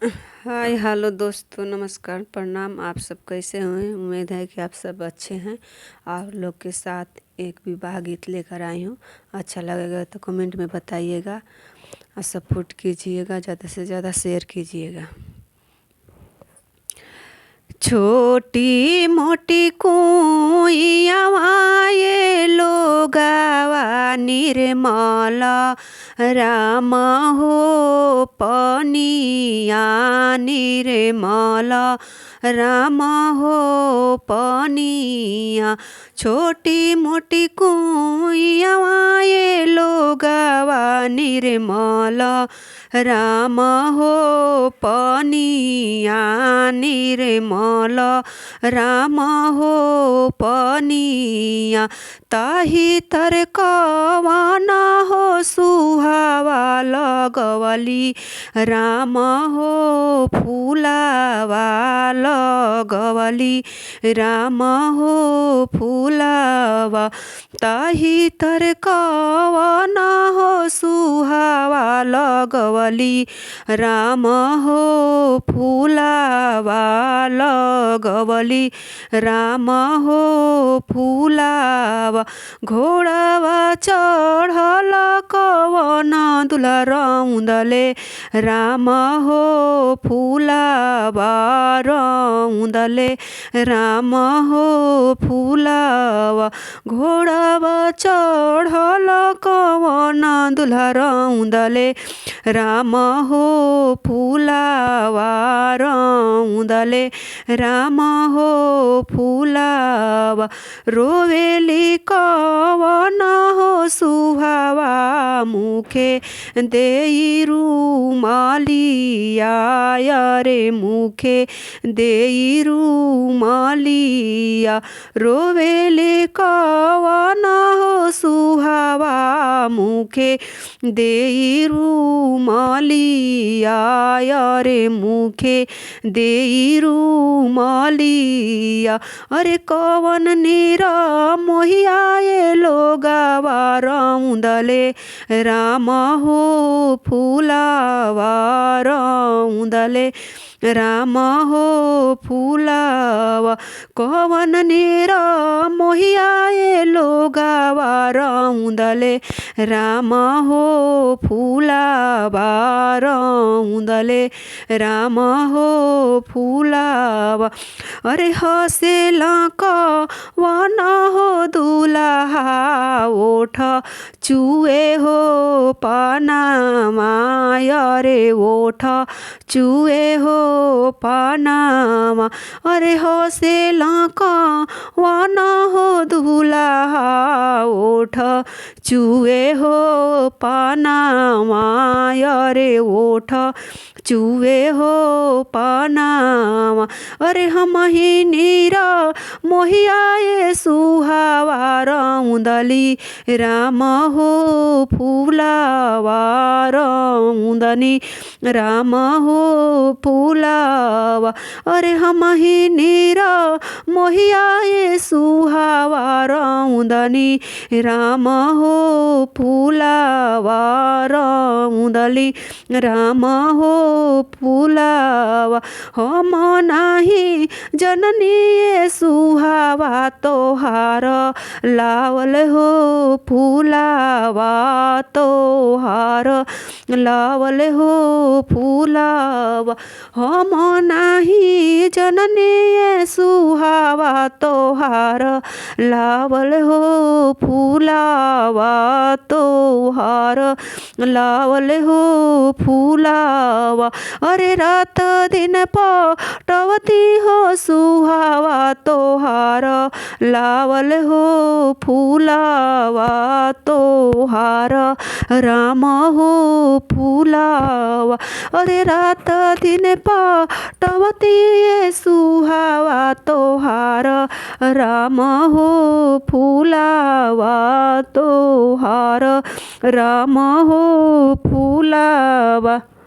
Hi hello दोस्तों, नमस्कार, प्रणाम। आप सब कैसे हैं? उम्मीद है कि आप सब अच्छे हैं। आप लोग के साथ एक विवाह गीत लेकर आई हूँ। अच्छा लगेगा तो कमेंट में बताइएगा और सपोर्ट कीजिएगा, ज़्यादा से ज़्यादा शेयर कीजिएगा। छोटी मोटी कुइयावा ये लोगावा निर्मल राम हो पनिया निर्मल राम हो पनिया। छोटी मोटी कुइयावा ये लोगावा निर्मल राम हो पनिया निर्मल राम हो पनिया। ताही तर कवन हो सुहावा लगवली राम हो फूलावा लगवली राम हो फूलावा। ताही तर कवन हो सुहावा लगवली राम हो फूलावा लगवली राम हो फूलावा। घोड़ावा चढ़ल कवन दुला रौंदले राम हो फूलावा रौंदले राम हो फूलावा। घोड़ावा चढ़ल कवन दुला रौंदले राम हो फूलावा रौंदले राम हो फूलावा। रोवेली कवन हो सुहावा मुखे देई रुमालिया रे मुखे देई रुमालिया। रोवेली कवन हो सुहावा मुखे देई रुमालिया रे मुखे देई रुमालिया। अरे कवन नीरा मोहिया ये लोगावा रौंदले राम हो फूलावा रौंदले राम हो फूलावा। कवन नीरा मोहिया ये लोगावा रौंदले राम हो फूलावा रौंदले राम हो फूलावा। अरे हसेला कवन हो दुल्हा ओठ चुए हो पनामा रे ओठ चुए हो पनामा। अरे हसेला कवन हो दुल्हा ओठ चुए हो पनामा रे ओठ चुए हो पनामा। अरे हम ही नीरा मोहिया ये सुहावा रौंदली राम हो फूलावा रौंदनी राम हो फूलावा। अरे हम ही नीरा मोहिया ये सुहावा रौंदनी राम हो फूलावा रौंदली राम हो फूलावा। हम नाही जननी ये सुहावा तोहार लावल हो फूलावा तोहार लावल हो फूलावा। हम नाही जननी ये सुहावा तोहार लावल हो फूलावा तोहार लावल हो फूलावा। अरे रात दिन पटवती हो सुहावा तोहार लावल हो फूलावा तोहार राम हो फूलावा। अरे रात दिन पटवती ये सुहावा तोहार राम हो फूलावा तोहार राम हो फूलावा।